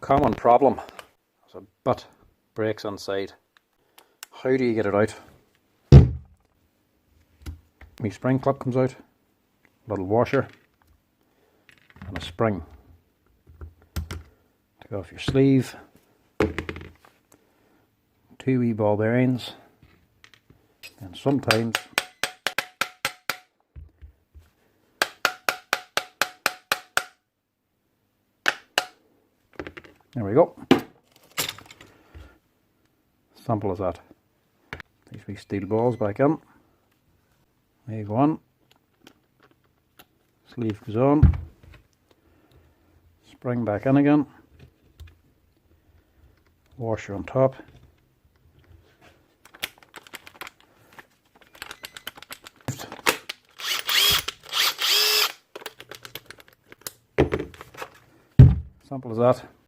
Common problem. There's a butt breaks inside. How do you get it out? My spring clip comes out, a little washer and a spring. Take off your sleeve, 2 wee ball bearings, and sometimes there we go. Simple as that. These wee steel balls back in. There you go on. Sleeve goes on. Spring back in again. Washer on top. Simple as that.